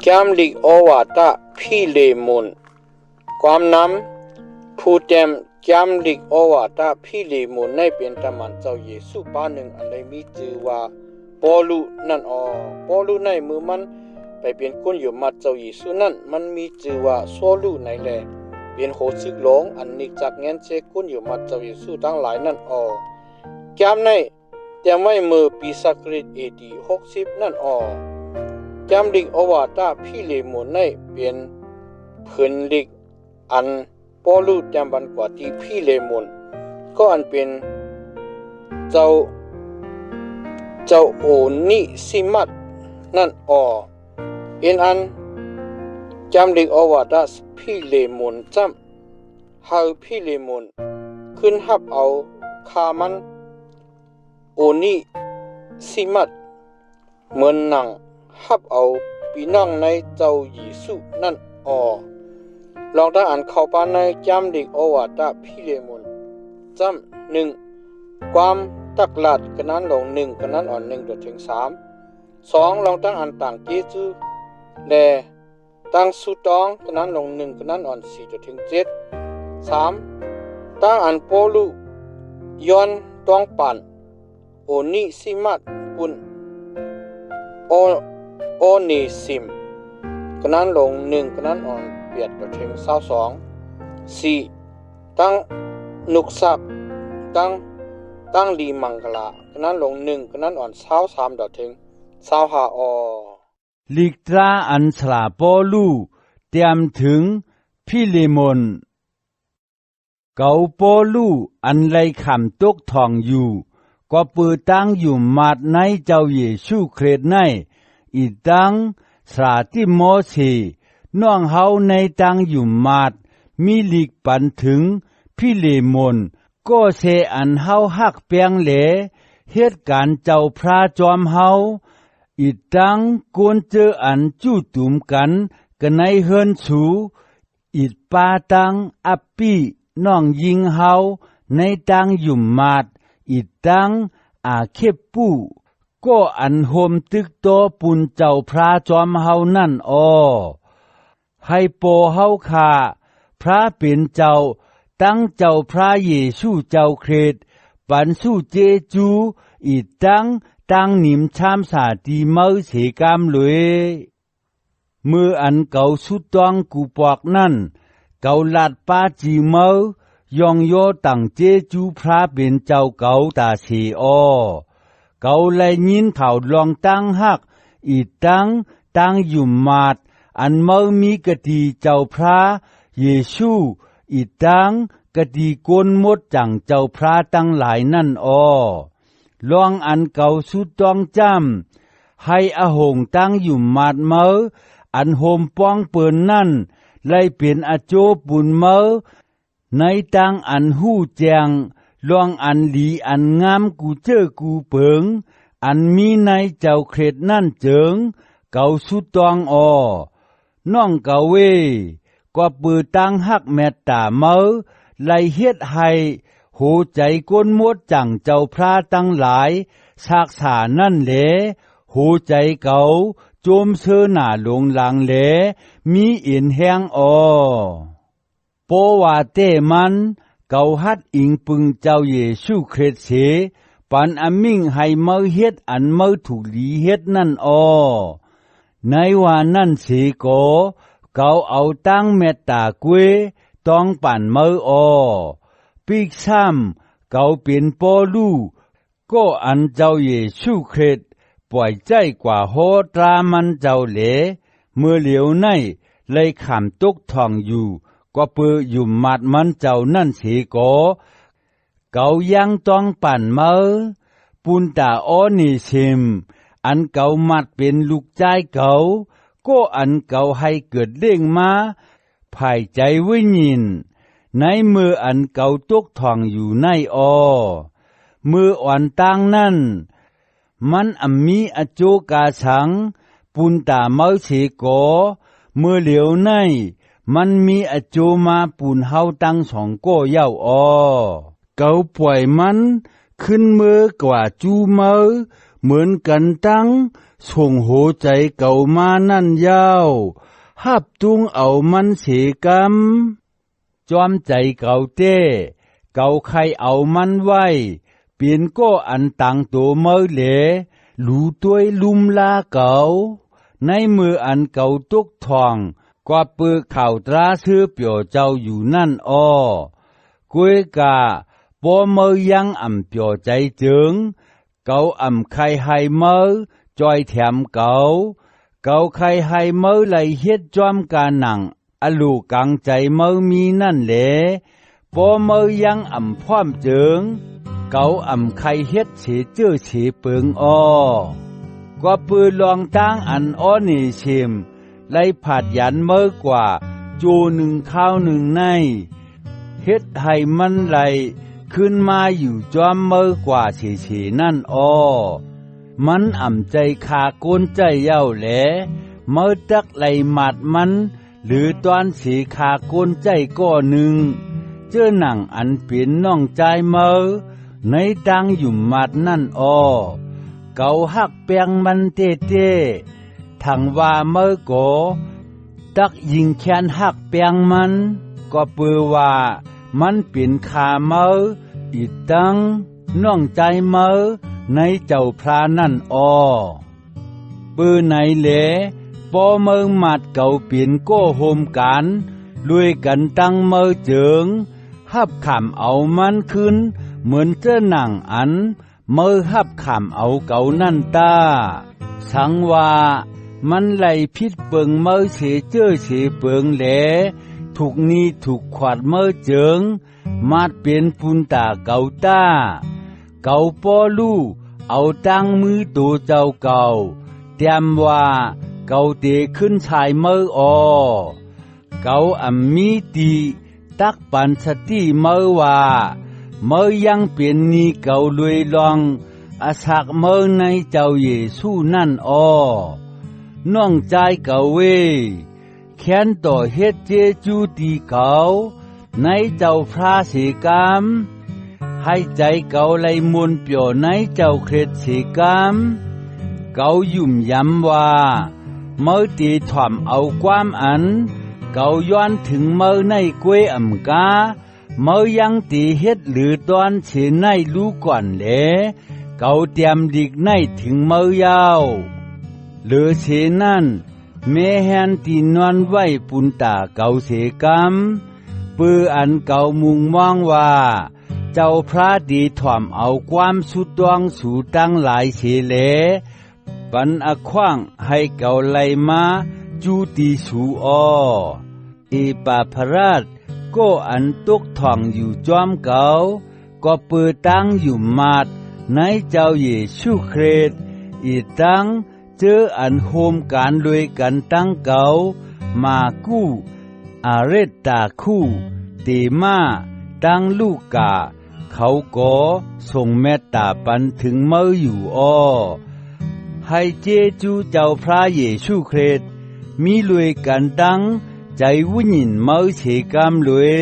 จำลิกโอวาตาพี่เลมุนความนำผู้เต็มจำลิกโอวาตาพี่เลมุนในเป็นตมันเจ้าเยซูป้าหนึ่งอันใดมีชื่อว่าปอลุนั่นปอลุในมือมันไปเป็นคนอยู่มาเจ้าเยซูนั่นมันมีชื่อว่าโซลุในแลเป็นโหสิกหลงอันนี้จากเงินเชคุณอยู่มาเจ้าเยซูทั้งหลายนั่นจำในเตรียมไว้มือปีศักราชAD 60นั่นจำลิกโอวาตาพี่เลมุนในเป็นผืนลิกอันปอลุจำบันกว่าที่พี่เลมุนก็อันเป็นเจ้าโอนิซิมัสนั่นเอ็นอันจำลิกโอวาตาพี่เลมุนจำเฮาพี่เลมุนขึ้นหับเอาคามันโอนิซิมัสเหมือนหนังฮับเอาปีนังในเจ้าเยซูนั่นลองถ้าอ่านเข้าไปในจำลิกโอวาตาพี่เลมุนจำความตักลาดกันนั้นลงกันนั้น1-3 2ลองตั้งอ่านต่างเจจูและตั้งสุตองกันนั้นลงกันนั้น4-7 3ตั้งอ่านปอลุยอนตองปันโอนิซิมัสปุนโอนิซิมกันนั้นลงกันนั้น8-22 4ตั้งนุกซักตั้งลีมังกลากันนั้นลงกันนั้น23-25ลิกตราอันสลาปอลูเตรียมถึงพี่เลมอนเกาปอลูอันไลคำตกทองอยู่ก็เปิดตั้งอยู่มาดในเจ้าเยซูคริสต์ในอีตั้งสาติโมเสน้องเฮาในตั้งอยู่มาดมีลิกปันถึงพี่เลมอนก็เสอันเฮาฮักเปียงเหลเหตุการณ์เจ้าพระจอมเฮาอีตั้งกวนเจออันจู้ตุ่มกันในเฮือนสูอีปาตังอัปปีน้องยิงเฮาในตั้งอยู่มาดอีตั้งอาเคปปูก็อันโฮมตึกโตปุนเจ้าพระจอมเฮานั่นให้โปเฮาคาพระเป็นเจ้าตั้งเจ้าพระเยซูเจ้าคริสต์ปันสู้เจจูอีตั้งนิมชามสาตีเมาเสกามเลยมืออันเก่าสุดต้องกูปอกนั่นเก่าลาดป้าจีเมายองโยตั้งเจจูพระเป็นเจ้าเก่าตาเสเก่าเลยยินข่าวลองตั้งฮักอีตั้งอยู่มาดอันเมามีกติเจ้าพระเยซูอีตั้งกติโกนมดจังเจ้าพระตั้งหลายนั่นลองอันเก่าสุดต้องจำให้อหงตั้งอยู่มาดเมาอันโฮมป้องเปินนั่นไล่เป็นอโจปุนเมาในตั้งอันหู้แจงลองอันหลีอันงามกูเจอกูเปิงอันมีในเจ้าเครดนั่นเจิงเก่าสุดต้องน้องเก่าเวก็ปือตั้งฮักแมตตาเมาไล่เฮ็ดให้โหใจก้นมดจังเจ้าพระตั้งหลายซากษานั่นแหลโหใจเก่าโจมเสือหน้าลงหลังแหลมีเอ็นแห้งโปวาเตมันเก่าฮัดอิงปึงเจ้าเยซูคริสต์เสปันอมิงให้เมาเฮ็ดอันเมาถูกลีเฮ็ดนั่นในว่านั่นเสโกเก่าเอาตั้งเมตตากเวต้องปั่นเมาปีกซ้ำเก่าเป็นปอลูก็อันเจ้าเยซูคริสต์ปล่อยใจกว่าโหตรามันเจ้าเหลเมื่อเหลียวในเลยขำตกทองอยู่ก็เปืออยู่มัดมันเจ้านั่นเสโกเก่ายังต้องปั่นปุนตานิซิมอันเก่ามัดเป็นลูกใจเก่าก็อันเก่าให้เกิดเด้งมาภายใจวิญินในมืออันเก่าตกทองอยู่ในมืออ่อนตั้งนั่นมันมีอโจกาสังปุนตาเมาเสโกมือเหลียวในมันมีอโจมาปุนเฮาตั้ง2ก็เย้าเก่าปล่อยมันขึ้นมือกว่าจูเมา เหมือนกันตั้งส่งโหใจเก่ามานั่นยาวหับตุงเอามันเสกำจอมใจเก่าเต้เก่าใครเอามันไว้เปลี่ยนก็อันต่างตัวเมื่อเหลหลูตัวยลุมลาเก่าในมืออันเก่าตุกทองกว่าปือข่าวตราซื้อเปียวเจ้าอยู่นั่นอ้อกวยกาปอเมื่อยังอ่ำเปียวใจจึงเก่าอ่ำใครให้เมื่อจอยแถมเก่าใครให้เมื่อไหลเฮ็ดจอมกาหนังอลูกังใจเมื่อมีนั่นแหละปอเมื่อยังอ่ำพร้อมจึงเก่าอ่ำใครเฮ็ดเฉเจ้อเฉเปิงอ้อกว่าปือลองตั้งอันอ้อนี่ชิมไล่ผาดยันเมื่อกว่าจูหนึ่งข้าวหนึ่งในเฮ็ดให้มันไหลขึ้นมาอยู่จอมเมื่อกว่าเฉนั่นอ้อมันอ่ำใจคาโกนใจเย้าแหลเมื่อตักไหลหมัดมันหรือตอนสีคาโกนใจก้อหนึ่งเจ้าหนังอันเป็นน้องใจเมื่อในดังอยู่หมัดนั่นอ้อเก่าหักแปงมันเต้ทางว่าเมื่อก่อตักยิงแขนหักแปงมันก็เปือว่ามันเป็นขาเมื่ออีตังน้องใจเมื่อในเจ้าพระนั่นอ้อปือไหนเหลปอเมืองหมัดเก่าเปลี่ยนโก้โฮมกันลุยกันตั้งเมื่อเจิงหับขำเอามันขึ้นเหมือนเจ้าหนังอันเมื่อหับขำเอาเก่านั่นตาสังว่ามันไหลพิษเปิงเมื่อเฉเจ้อเฉเปิงแหลถูกนี้ถูกขวาดเมื่อเจิงมาดเป็นปุนตาเก่าตาเก่าปอลู่เอาตั้งมือตัวเจ้าเก่าเตรียมว่าเก่าเตขึ้นชายเมื่ออ้อเก่าอ่ำมีตีตักปันสติเมื่อว่าเมื่อยังเปลี่ยนนี้เก่าลุยลองอาศักเมื่อในเจ้าเยซูนั่นอ้อน้องใจเก่าเวแค้นต่อเฮ็ดเจจูตีเก่าในเจ้าพระเสกามให้ใจเก่าไหลมวนเปียวในเจ้าเครดเสกามเก่ายุ่มย้ำว่าเมื่อตีถ่อมเอาความอันเก่าย้อนถึงเมื่อในกวยอ่ำกาเมื่อยังตีเฮ็ดหรือตอนเฉในรู้ก่อนแหลเก่าเตรียมดิกในถึงเมื่อยาวเหลือเฉนั่นแม่แฮนตีนอนไว้ปุนตาเก่าเสกามปืออันเก่ามุงมองว่าเจ้าพระดีถ่อมเอาความสุดดวงสู่ตั้งหลายเฉเลปันอขว้างให้เก่าไหลมาจูตีสู่อ้อเอปาพราชก็อันตกท่องอยู่จอมเก่าก็เปิดตั้งอยู่มาดในเจ้าเยซูคริสต์อีตั้งเจออันโฮมการรวยกันตั้งเก่ามากู้อาเรตตาคู่เตมาตั้งลูกกาเขาก็ส่งเมตตาปันถึงเมื่ออยู่อ้อให้เจจูเจ้าพระเยซูคริสต์มีรวยกันตั้งใจวุ่นยินเมื่อเฉกามรวย